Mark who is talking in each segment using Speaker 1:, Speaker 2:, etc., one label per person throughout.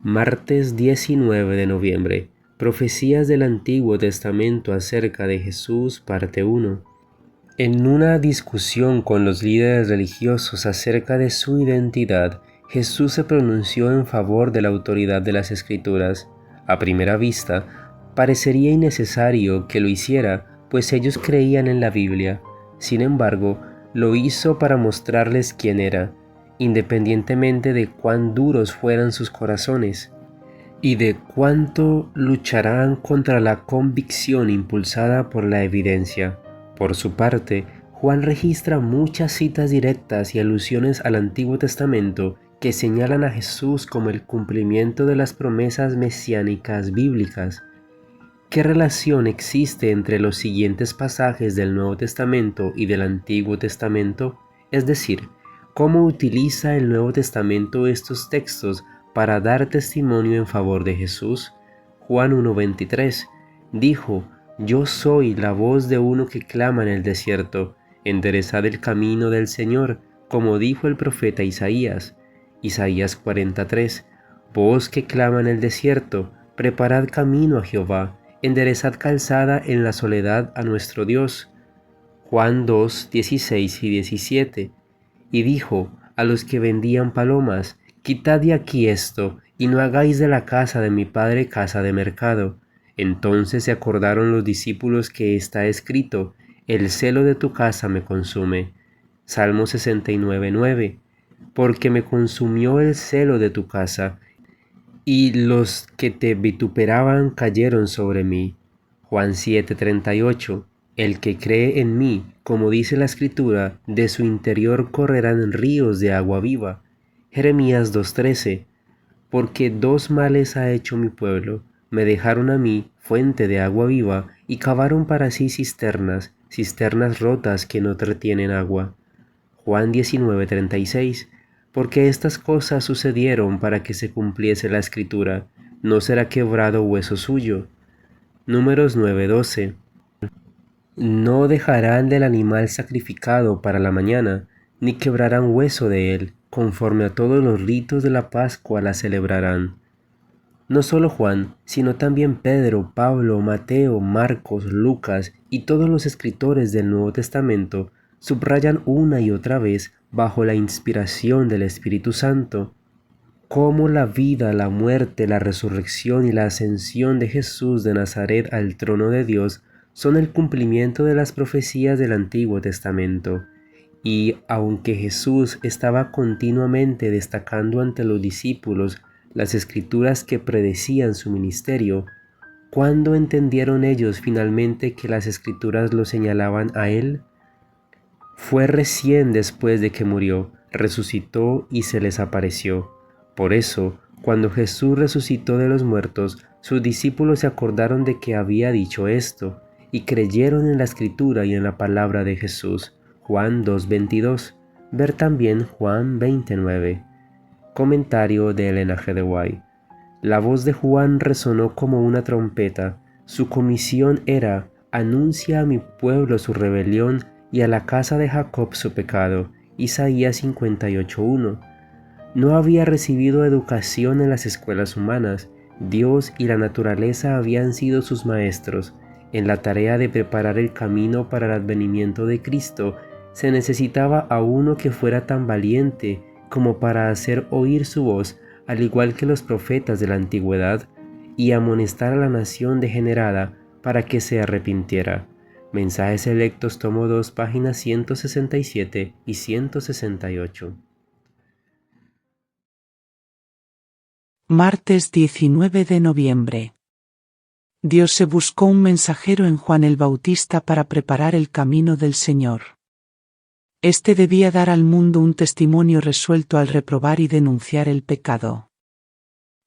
Speaker 1: Martes 19 de noviembre. Profecías del Antiguo Testamento acerca de Jesús, parte 1. En una discusión con los líderes religiosos acerca de su identidad, Jesús se pronunció en favor de la autoridad de las Escrituras. A primera vista, parecería innecesario que lo hiciera, pues ellos creían en la Biblia. Sin embargo, lo hizo para mostrarles quién era, independientemente de cuán duros fueran sus corazones, y de cuánto lucharán contra la convicción impulsada por la evidencia. Por su parte, Juan registra muchas citas directas y alusiones al Antiguo Testamento que señalan a Jesús como el cumplimiento de las promesas mesiánicas bíblicas. ¿Qué relación existe entre los siguientes pasajes del Nuevo Testamento y del Antiguo Testamento? Es decir, ¿cómo utiliza el Nuevo Testamento estos textos para dar testimonio en favor de Jesús? Juan 1:23 dijo: «Yo soy la voz de uno que clama en el desierto, enderezad el camino del Señor», como dijo el profeta Isaías. Isaías 43: «Voz que clama en el desierto, preparad camino a Jehová, enderezad calzada en la soledad a nuestro Dios». Juan 2:16 y 17. Y dijo a los que vendían palomas: «Quitad de aquí esto, y no hagáis de la casa de mi padre casa de mercado». Entonces se acordaron los discípulos que está escrito: «El celo de tu casa me consume». Salmo 69:9. «Porque me consumió el celo de tu casa, y los que te vituperaban cayeron sobre mí». Juan 7:38. «El que cree en mí, como dice la Escritura, de su interior correrán ríos de agua viva». Jeremías 2:13. «Porque dos males ha hecho mi pueblo: me dejaron a mí fuente de agua viva, y cavaron para sí cisternas, cisternas rotas que no retienen agua». Juan 19:36. «Porque estas cosas sucedieron para que se cumpliese la Escritura: no será quebrado hueso suyo». Números 9:12. «No dejarán del animal sacrificado para la mañana, ni quebrarán hueso de él, conforme a todos los ritos de la Pascua la celebrarán». No solo Juan, sino también Pedro, Pablo, Mateo, Marcos, Lucas y todos los escritores del Nuevo Testamento subrayan una y otra vez, bajo la inspiración del Espíritu Santo, cómo la vida, la muerte, la resurrección y la ascensión de Jesús de Nazaret al trono de Dios son el cumplimiento de las profecías del Antiguo Testamento. Y aunque Jesús estaba continuamente destacando ante los discípulos las escrituras que predecían su ministerio, ¿cuándo entendieron ellos finalmente que las escrituras lo señalaban a él? Fue recién después de que murió, resucitó y se les apareció. Por eso, cuando Jesús resucitó de los muertos, sus discípulos se acordaron de que había dicho esto, y creyeron en la Escritura y en la palabra de Jesús. Juan 2:22. Ver también Juan 20:9. Comentario de Elena G. de White. La voz de Juan resonó como una trompeta. Su comisión era: «Anuncia a mi pueblo su rebelión y a la casa de Jacob su pecado». Isaías 58:1. No había recibido educación en las escuelas humanas. Dios y la naturaleza habían sido sus maestros. En la tarea de preparar el camino para el advenimiento de Cristo, se necesitaba a uno que fuera tan valiente como para hacer oír su voz, al igual que los profetas de la antigüedad, y amonestar a la nación degenerada para que se arrepintiera. Mensajes Selectos, tomo 2, páginas 167 y 168.
Speaker 2: Martes 19 de noviembre. Dios se buscó un mensajero en Juan el Bautista para preparar el camino del Señor. Este debía dar al mundo un testimonio resuelto al reprobar y denunciar el pecado.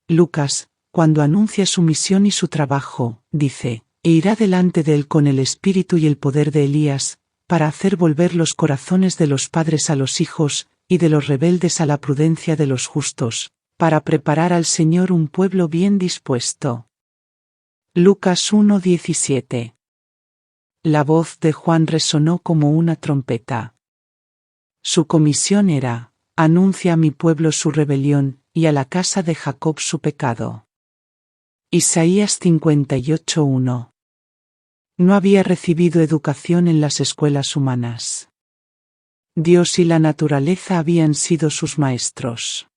Speaker 2: Lucas, cuando anuncia su misión y su trabajo, dice: «E irá delante de él con el espíritu y el poder de Elías, para hacer volver los corazones de los padres a los hijos, y de los rebeldes a la prudencia de los justos, para preparar al Señor un pueblo bien dispuesto». Lucas 1:17. La voz de Juan resonó como una trompeta. Su comisión era: «Anuncia a mi pueblo su rebelión, y a la casa de Jacob su pecado. Isaías 58:1. No había recibido educación en las escuelas humanas. Dios y la naturaleza habían sido sus maestros.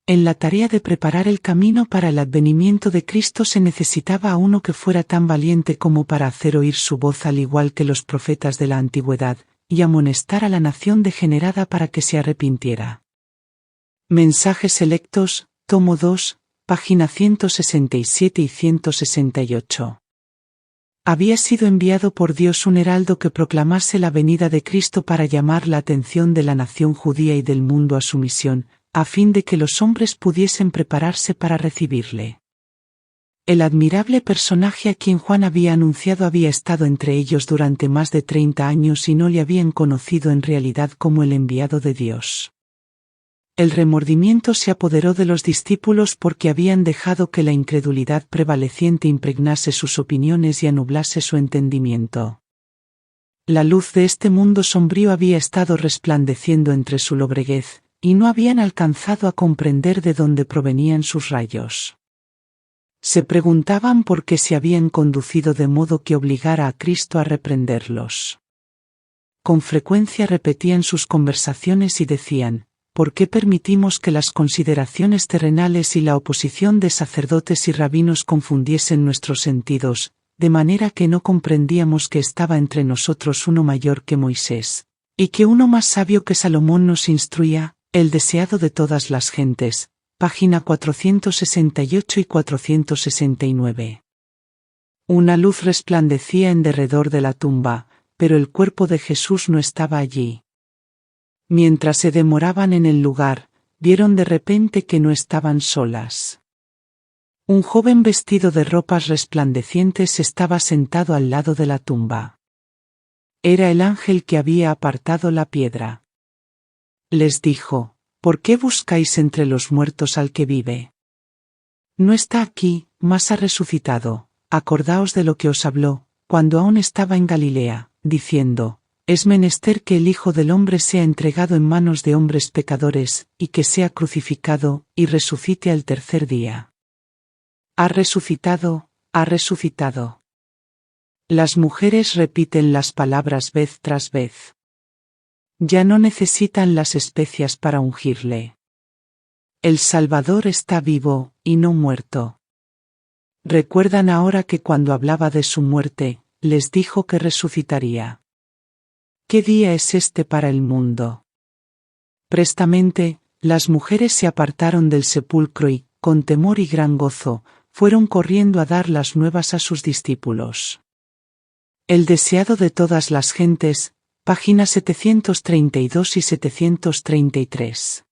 Speaker 2: En la tarea de preparar el camino para el advenimiento de Cristo se necesitaba a uno que fuera tan valiente como para hacer oír su voz al igual que los profetas de la antigüedad, y amonestar a la nación degenerada para que se arrepintiera. Mensajes selectos, tomo 2, página 167 y 168. Había sido enviado por Dios un heraldo que proclamase la venida de Cristo para llamar la atención de la nación judía y del mundo a su misión, a fin de que los hombres pudiesen prepararse para recibirle. El admirable personaje a quien Juan había anunciado había estado entre ellos durante más de 30 años y no le habían conocido en realidad como el enviado de Dios. El remordimiento se apoderó de los discípulos porque habían dejado que la incredulidad prevaleciente impregnase sus opiniones y anublase su entendimiento. La luz de este mundo sombrío había estado resplandeciendo entre su lobreguez, y no habían alcanzado a comprender de dónde provenían sus rayos. Se preguntaban por qué se habían conducido de modo que obligara a Cristo a reprenderlos. Con frecuencia repetían sus conversaciones y decían: ¿por qué permitimos que las consideraciones terrenales y la oposición de sacerdotes y rabinos confundiesen nuestros sentidos, de manera que no comprendíamos que estaba entre nosotros uno mayor que Moisés, y que uno más sabio que Salomón nos instruía, el deseado de todas las gentes? Página 468 y 469. Una luz resplandecía en derredor de la tumba, pero el cuerpo de Jesús no estaba allí. Mientras se demoraban en el lugar, vieron de repente que no estaban solas. Un joven vestido de ropas resplandecientes estaba sentado al lado de la tumba. Era el ángel que había apartado la piedra. Les dijo: ¿por qué buscáis entre los muertos al que vive? No está aquí, mas ha resucitado. Acordaos de lo que os habló, cuando aún estaba en Galilea, diciendo: es menester que el Hijo del Hombre sea entregado en manos de hombres pecadores, y que sea crucificado, y resucite al tercer día. Ha resucitado, ha resucitado. Las mujeres repiten las palabras vez tras vez. Ya no necesitan las especias para ungirle. El Salvador está vivo, y no muerto. Recuerdan ahora que cuando hablaba de su muerte, les dijo que resucitaría. ¿Qué día es este para el mundo? Prestamente, las mujeres se apartaron del sepulcro y, con temor y gran gozo, fueron corriendo a dar las nuevas a sus discípulos. El deseado de todas las gentes, páginas 732 y 733.